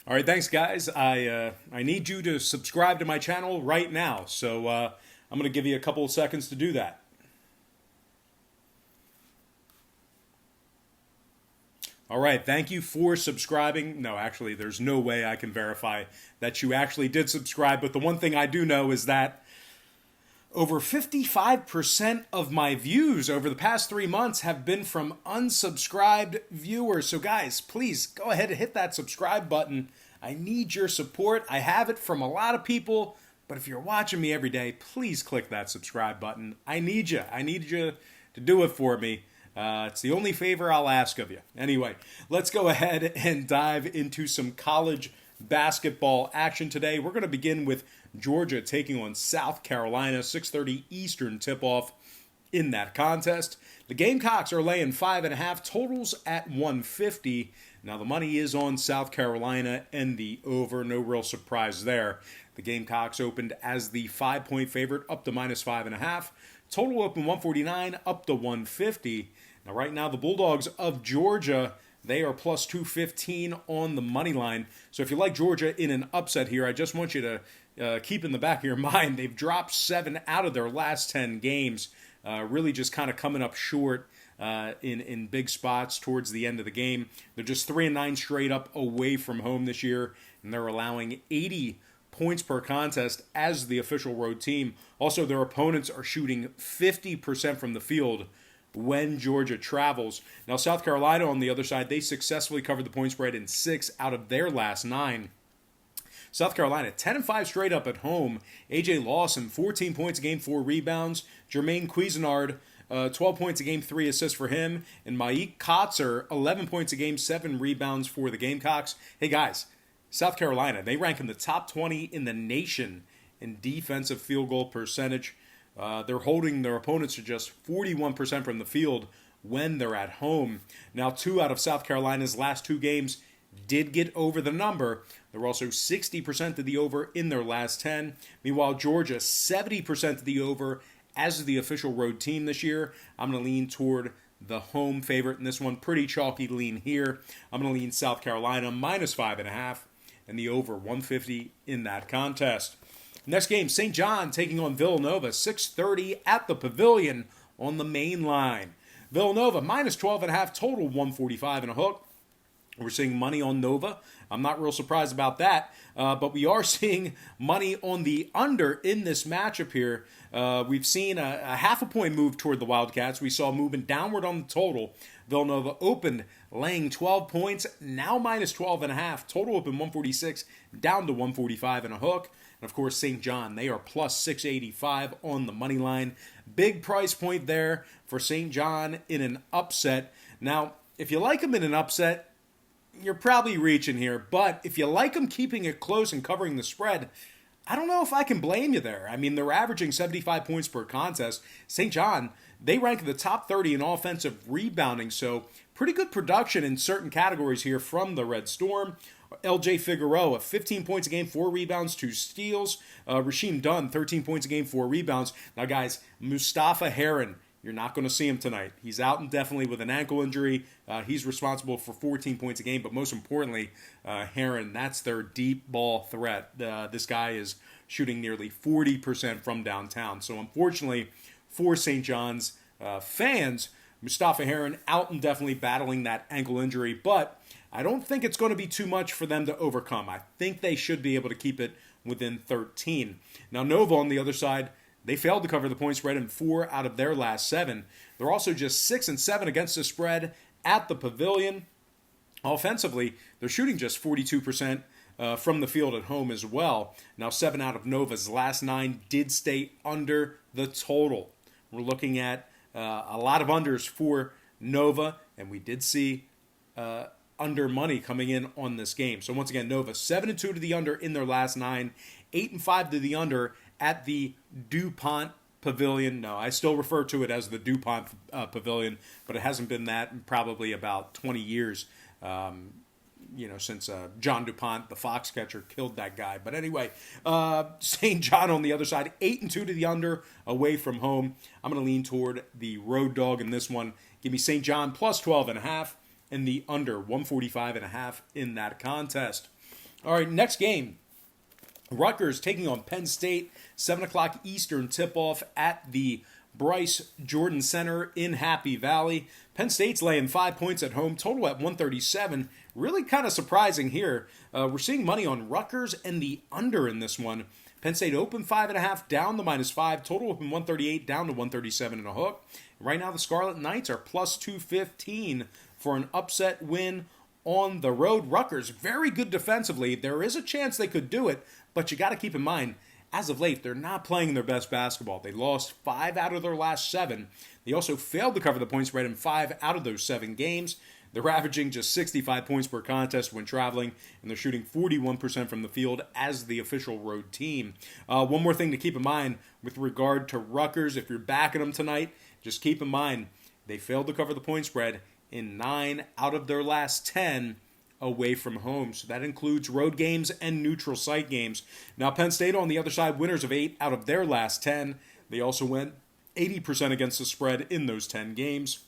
All right, thanks, guys. I need you to subscribe to my channel right now. So I'm going to give you a couple of seconds to do that. All right, thank you for subscribing. No, actually, there's no way I can verify that you actually did subscribe. But the one thing I do know is that over 55% of my views over the past 3 months have been from unsubscribed viewers. So guys, please go ahead and hit that subscribe button. I need your support. I have it from a lot of people, but if you're watching me every day, please click that subscribe button. I need you. I need you to do it for me. It's the only favor I'll ask of you. Anyway, let's go ahead and dive into some college basketball action today. We're going to begin with Georgia taking on South Carolina, 6:30 Eastern tip-off in that contest. The Gamecocks are laying 5.5, totals at 150. Now the money is on South Carolina and the over. No real surprise there. The Gamecocks opened as the 5-point favorite, up to minus 5.5. Total open 149, up to 150. Now right now the Bulldogs of Georgia, they are plus 215 on the money line. So if you like Georgia in an upset here, I just want you to keep in the back of your mind, they've dropped 7 out of their last 10 games. Really just kind of coming up short in big spots towards the end of the game. They're just 3-9 straight up away from home this year, and they're allowing 80 points per contest as the official road team. Also, their opponents are shooting 50% from the field when Georgia travels. Now, South Carolina, on the other side, they successfully covered the point spread in 6 out of their last 9. South Carolina, 10-5 straight up at home. A.J. Lawson, 14 points a game, 4 rebounds. Jermaine Cuisinart, 12 points a game, 3 assists for him. And Maik Kotzer, 11 points a game, 7 rebounds for the Gamecocks. Hey, guys, South Carolina, they rank in the top 20 in the nation in defensive field goal percentage. They're holding their opponents to just 41% from the field when they're at home. Now, 2 out of South Carolina's last 2 games did get over the number. They're also 60% to the over in their last 10. Meanwhile, Georgia, 70% to the over as the official road team this year. I'm going to lean toward the home favorite in this one. Pretty chalky lean here. I'm going to lean South Carolina minus 5.5 and the over 150 in that contest. Next game, St. John taking on Villanova, 6:30 at the Pavilion on the main line. Villanova minus 12.5, total 145 and a hook. We're seeing money on Nova. I'm not real surprised about that, but we are seeing money on the under in this matchup here. We've seen a half a point move toward the Wildcats. We saw movement downward on the total. Villanova opened laying 12 points, now minus 12.5. Total open 146, down to 145 and a hook. And of course, St. John, they are plus 685 on the money line. Big price point there for St. John in an upset. Now, if you like them in an upset, you're probably reaching here, but if you like them keeping it close and covering the spread, I don't know if I can blame you there. I mean, they're averaging 75 points per contest. St. John, they rank in the top 30 in offensive rebounding, so pretty good production in certain categories here from the Red Storm. L.J. Figueroa, 15 points a game, 4 rebounds, 2 steals. Rasheem Dunn, 13 points a game, 4 rebounds. Now, guys, Mustafa Heron, you're not going to see him tonight. He's out indefinitely with an ankle injury. He's responsible for 14 points a game, but most importantly, Heron, that's their deep ball threat. This guy is shooting nearly 40% from downtown. So unfortunately for St. John's fans, Mustafa Heron out indefinitely battling that ankle injury, but I don't think it's going to be too much for them to overcome. I think they should be able to keep it within 13. Now, Nova on the other side, they failed to cover the point spread in 4 out of their last 7. They're also just 6-7 against the spread at the Pavilion. Offensively, they're shooting just 42% from the field at home as well. Now, 7 out of Nova's last 9 did stay under the total. We're looking at a lot of unders for Nova, and we did see under money coming in on this game. So once again, Nova 7-2 to the under in their last 9, 8-5 to the under at the DuPont Pavilion. No, I still refer to it as the DuPont Pavilion, but it hasn't been that in probably about 20 years. Since John DuPont, the fox catcher, killed that guy. But anyway, St. John on the other side, 8-2 to the under away from home. I'm going to lean toward the road dog in this one. Give me St. John plus 12.5 and the under 145.5 in that contest. All right, next game. Rutgers taking on Penn State, 7 o'clock Eastern tip-off at the Bryce Jordan Center in Happy Valley. Penn State's laying 5 points at home, total at 137. Really kind of surprising here. We're seeing money on Rutgers and the under in this one. Penn State open 5.5, down to -5. Total open 138, down to 137 and a hook. Right now the Scarlet Knights are plus 215 for an upset win on the road. Rutgers, very good defensively. There is a chance they could do it, but you got to keep in mind, as of late, they're not playing their best basketball. They lost 5 out of their last 7. They also failed to cover the point spread in 5 out of those 7 games. They're averaging just 65 points per contest when traveling, and they're shooting 41% from the field as the official road team. One more thing to keep in mind with regard to Rutgers, if you're backing them tonight, just keep in mind they failed to cover the point spread in 9 out of their last 10 away from home. So that includes road games and neutral site games. Now, Penn State on the other side, winners of 8 out of their last 10. They also went 80% against the spread in those 10 games.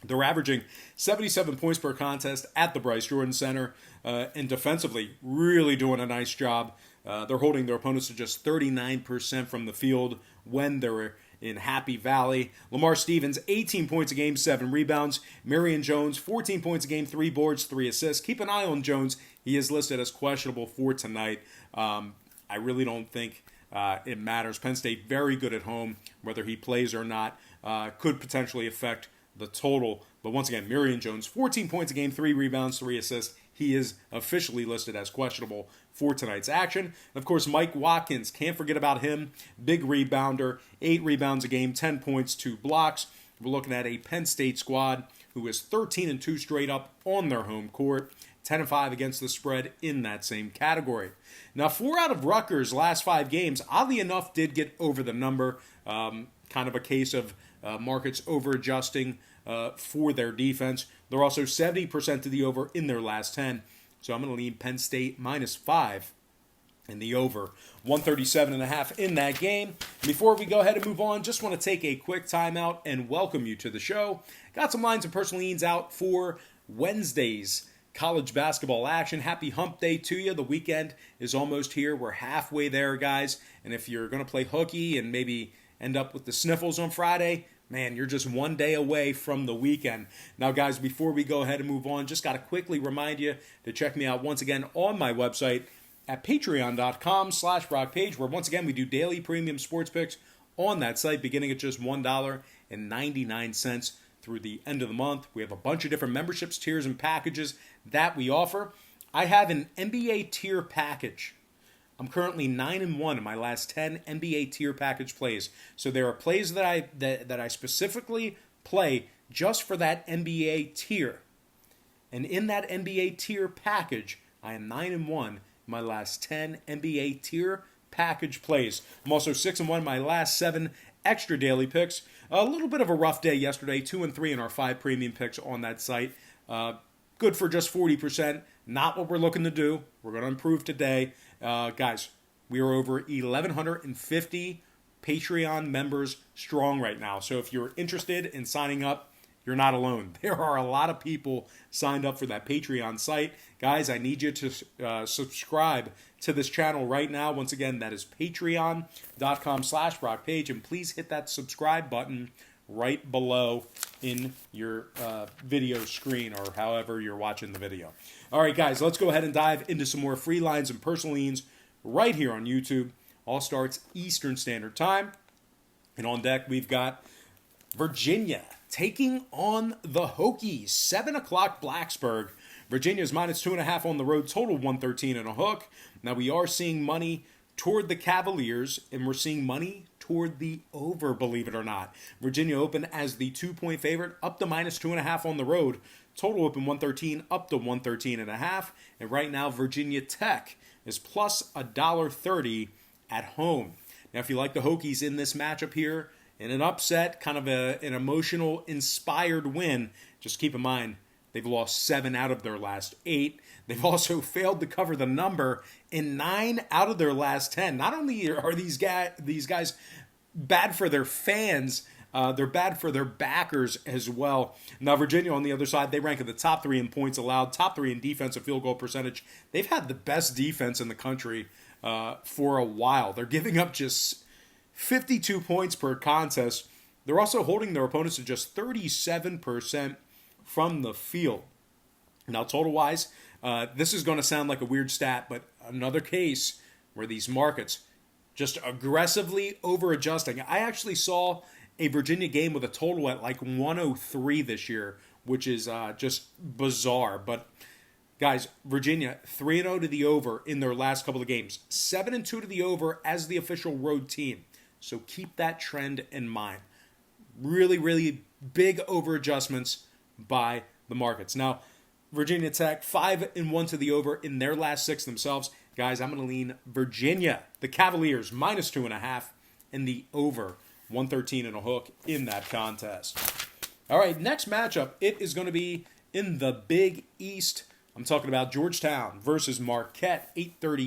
They're averaging 77 points per contest at the Bryce Jordan Center, and defensively, really doing a nice job. They're holding their opponents to just 39% from the field when they're in Happy Valley. Lamar Stevens, 18 points a game, 7 rebounds. Marion Jones, 14 points a game, 3 boards, 3 assists. Keep an eye on Jones. He is listed as questionable for tonight. I really don't think it matters. Penn State, very good at home. Whether he plays or not could potentially affect the total. But once again, Marion Jones, 14 points a game, 3 rebounds, 3 assists. He is officially listed as questionable for tonight's action. And of course, Mike Watkins, can't forget about him. Big rebounder, 8 rebounds a game, 10 points, 2 blocks. We're looking at a Penn State squad who is 13-2 straight up on their home court, 10-5 against the spread in that same category. Now, 4 out of Rutgers' last 5 games, oddly enough, did get over the number. Kind of a case of markets over-adjusting for their defense. They're also 70% to the over in their last 10. So I'm going to lean Penn State -5 in the over. 137.5 in that game. Before we go ahead and move on, just want to take a quick timeout and welcome you to the show. Got some lines and personal leans out for Wednesday's college basketball action. Happy hump day to you. The weekend is almost here. We're halfway there, guys. And if you're going to play hooky and maybe end up with the sniffles on Friday, man, you're just one day away from the weekend. Now, guys, before we go ahead and move on, just got to quickly remind you to check me out once again on my website at patreon.com/BrockPage, where once again we do daily premium sports picks on that site beginning at just $1.99 through the end of the month. We have a bunch of different memberships, tiers, and packages that we offer. I have an NBA tier package. I'm currently 9-1 in my last 10 NBA tier package plays. So there are plays that I specifically play just for that NBA tier. And in that NBA tier package, I am 9-1 in my last 10 NBA tier package plays. I'm also 6-1 in my last 7 extra daily picks. A little bit of a rough day yesterday, 2-3 in our 5 premium picks on that site. Good for just 40%. Not what we're looking to do. We're going to improve today. Guys, we are over 1,150 Patreon members strong right now. So if you're interested in signing up, you're not alone. There are a lot of people signed up for that Patreon site. Guys, I need you to subscribe to this channel right now. Once again, that is patreon.com/BrockPage. And please hit that subscribe button right below in your video screen or however you're watching the video. All right, guys, let's go ahead and dive into some more free lines and personal leans right here on YouTube. All starts Eastern Standard Time. And on deck, we've got Virginia taking on the Hokies. 7 o'clock Blacksburg. Virginia's -2.5 on the road, total 113 and a hook. Now, we are seeing money toward the Cavaliers, and we're seeing money toward the over, believe it or not. Virginia open as the 2-point favorite, up to -2.5 on the road. Total open 113, up to 113.5. And right now, Virginia Tech is plus $1.30 at home. Now, if you like the Hokies in this matchup here, in an upset, kind of an emotional, inspired win, just keep in mind, they've lost 7 out of their last 8. They've also failed to cover the number in 9 out of their last 10. Not only are these guys bad for their fans, They're bad for their backers as well. Now, Virginia, on the other side, they rank in the top 3 in points allowed, top 3 in defensive field goal percentage. They've had the best defense in the country for a while. They're giving up just 52 points per contest. They're also holding their opponents to just 37% from the field. Now, total-wise, this is going to sound like a weird stat, but another case where these markets just aggressively over-adjusting. I actually saw a Virginia game with a total at like 103 this year, which is just bizarre. But, guys, Virginia, 3-0 to the over in their last couple of games. 7-2 to the over as the official road team. So keep that trend in mind. Really, really big over-adjustments by the markets. Now, Virginia Tech, 5-1 to the over in their last 6 themselves. Guys, I'm going to lean Virginia, the Cavaliers, minus 2.5, and the over 113 and a hook in that contest. All right, next matchup, it is going to be in the Big East. I'm talking about Georgetown versus Marquette, 8:30